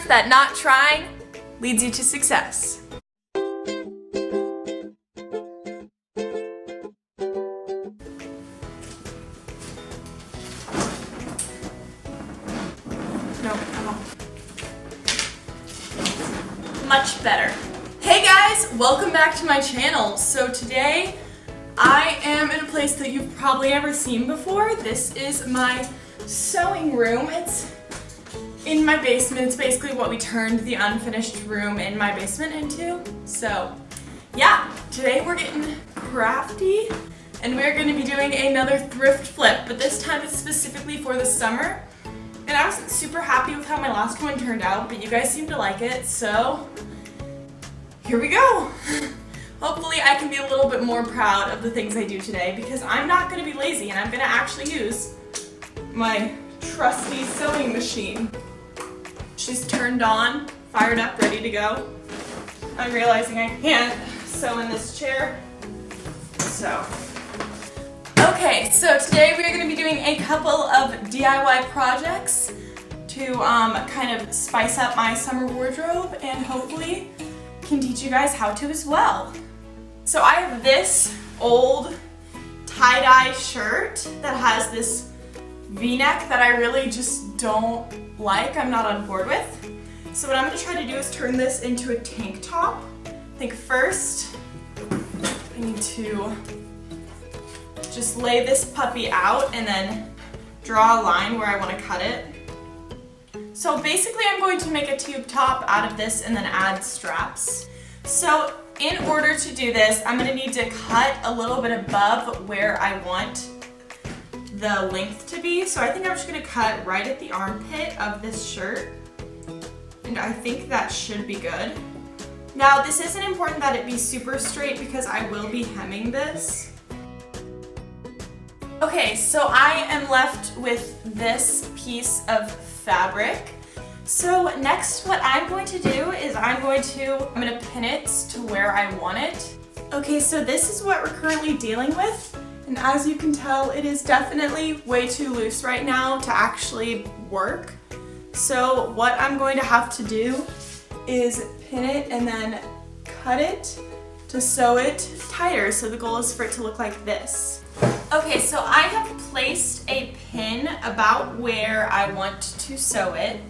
proof that not trying leads you to success. Much better. Hey guys, welcome back to my channel. So today I am in a place that you've probably never seen before. This is my sewing room. It's in my basement. It's basically what we turned the unfinished room in my basement into. So yeah, today we're getting crafty and we're going to be doing another thrift flip, but this time it's specifically for the summer. And I wasn't super happy with how my last one turned out, but you guys seem to like it, so here we go. Hopefully I can be a little bit more proud of the things I do today because I'm not going to be lazy and I'm going to actually use my trusty sewing machine. She's turned on, fired up, ready to go. I'm realizing I can't sew in this chair, so. Okay, so today we are going to be doing a couple of DIY projects to kind of spice up my summer wardrobe and hopefully can teach you guys how to as well. So I have this old tie-dye shirt that has this V-neck that I really just don't like, I'm not on board with. So what I'm going to try to do is turn this into a tank top. I think first I need to just lay this puppy out and then draw a line where I want to cut it. So basically I'm going to make a tube top out of this and then add straps. So in order to do this, I'm going to need to cut a little bit above where I want the length to be. So I think I'm just going to cut right at the armpit of this shirt. And I think that should be good. Now this isn't important that it be super straight because I will be hemming this. Okay, so I am left with this piece of fabric. So next what I'm going to do is I'm going to pin it to where I want it. Okay, so this is what we're currently dealing with. And as you can tell, it is definitely way too loose right now to actually work. So what I'm going to have to do is pin it and then cut it to sew it tighter. So the goal is for it to look like this. Okay, so I have placed a pin about where I want to sew it,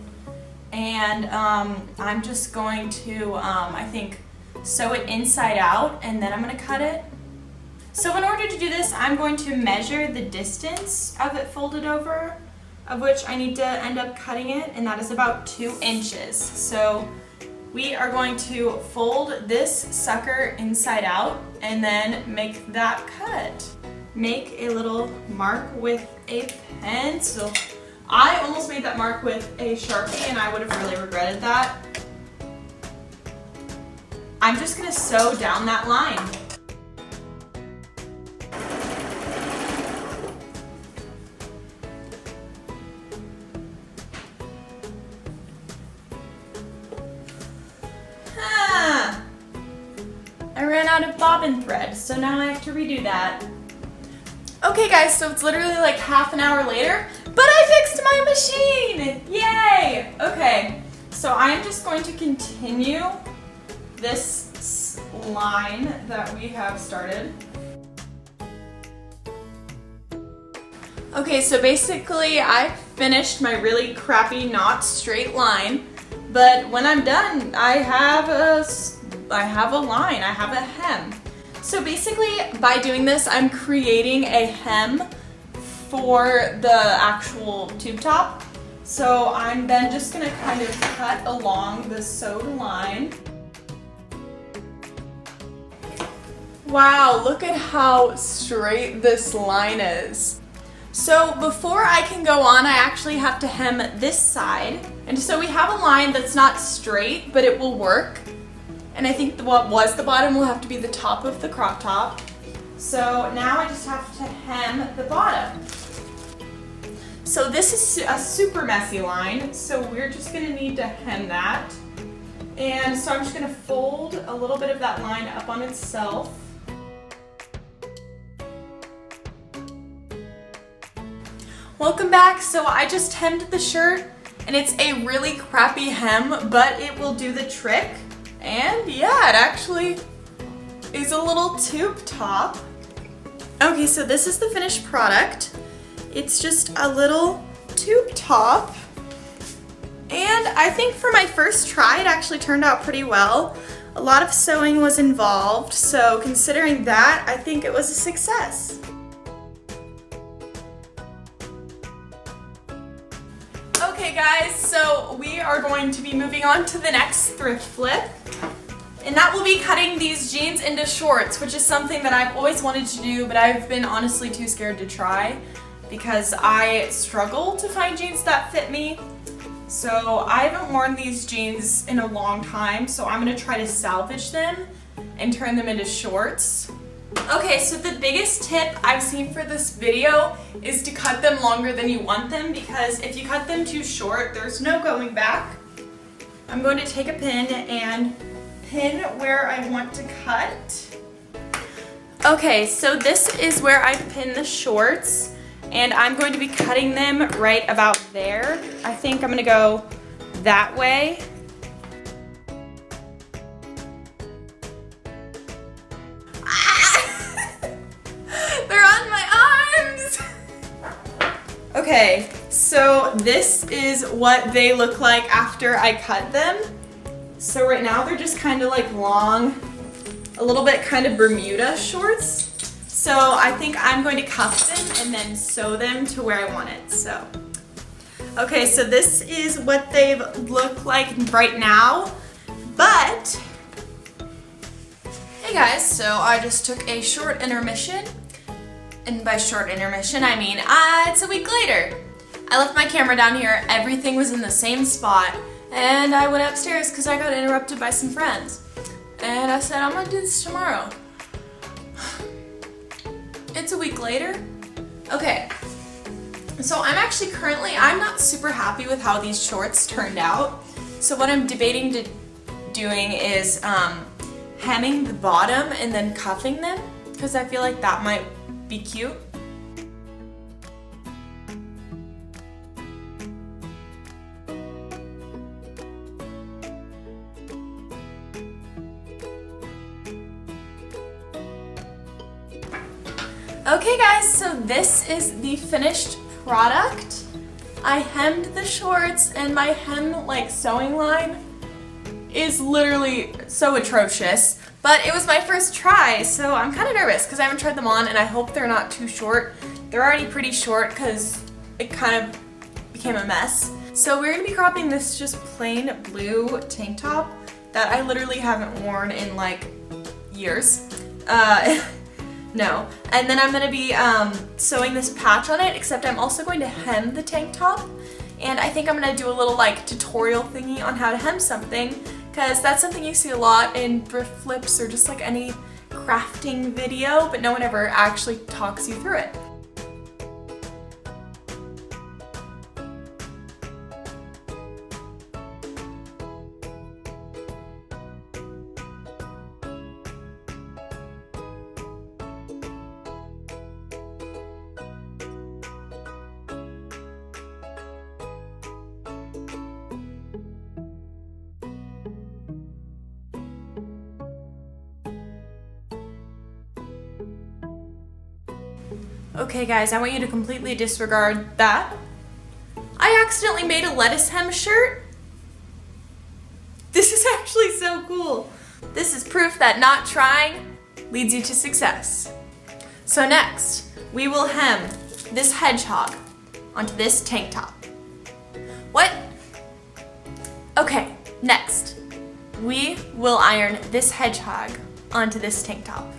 and I'm just going to, I think, sew it inside out, and then I'm going to cut it. So in order to do this, I'm going to measure the distance of it folded over, of which I need to end up cutting it, and that is about 2 inches. So we are going to fold this sucker inside out, and then make that cut. Make a little mark with a pencil. I almost made that mark with a Sharpie and I would have really regretted that. I'm just gonna sew down that line. I ran out of bobbin thread, so now I have to redo that. Okay guys, so it's literally like half an hour later, but I fixed my machine! Yay! Okay, so I'm just going to continue this line that we have started. Okay, so basically I finished my really crappy not straight line, but when I'm done, I have a line, I have a hem. So basically, by doing this, I'm creating a hem for the actual tube top. So I'm then just gonna kind of cut along the sewed line. Wow, look at how straight this line is. So before I can go on, I actually have to hem this side. And so we have a line that's not straight, but it will work. And I think what was the bottom will have to be the top of the crop top. So now I just have to hem the bottom. So this is a super messy line, so we're just gonna need to hem that. And so I'm just gonna fold a little bit of that line up on itself. Welcome back. So I just hemmed the shirt And it's a really crappy hem, but it will do the trick. And yeah, it actually is a little tube top. Okay, so this is the finished product. It's just a little tube top. And I think for my first try, it actually turned out pretty well. A lot of sewing was involved, so considering that, I think it was a success. Okay guys, so we are going to be moving on to the next thrift flip. And that will be cutting these jeans into shorts, which is something that I've always wanted to do, but I've been honestly too scared to try because I struggle to find jeans that fit me. So I haven't worn these jeans in a long time, so I'm gonna try to salvage them and turn them into shorts. Okay, so the biggest tip I've seen for this video is to cut them longer than you want them, because if you cut them too short, there's no going back. I'm going to take a pin and pin where I want to cut. Okay, so this is where I pin the shorts, and I'm going to be cutting them right about there. I think I'm gonna go that way. They're on my arms! Okay, so this is what they look like after I cut them. So right now they're just kind of like long, a little bit kind of Bermuda shorts. So I think I'm going to cuff them and then sew them to where I want it. So, okay, so this is what they look like right now. But, hey guys, so I just took a short intermission. And by short intermission, I mean it's a week later. I left my camera down here, everything was in the same spot, and I went upstairs because I got interrupted by some friends. And I said, I'm gonna do this tomorrow. It's a week later. Okay, so I'm not super happy with how these shorts turned out. So what I'm debating doing is hemming the bottom and then cuffing them, because I feel like that might be cute. Okay guys, so this is the finished product. I hemmed the shorts and my hem sewing line is literally so atrocious, but it was my first try, so I'm kind of nervous because I haven't tried them on and I hope they're not too short. They're already pretty short because it kind of became a mess. So we're going to be cropping this just plain blue tank top that I literally haven't worn in years. No. And then I'm going to be sewing this patch on it, except I'm also going to hem the tank top. And I think I'm going to do a little tutorial thingy on how to hem something, because that's something you see a lot in thrift flips or just any crafting video, but no one ever actually talks you through it. Okay guys, I want you to completely disregard that. I accidentally made a lettuce hem shirt. This is actually so cool. This is proof that not trying leads you to success. So next, we will hem this hedgehog onto this tank top. What? Okay, next, we will iron this hedgehog onto this tank top.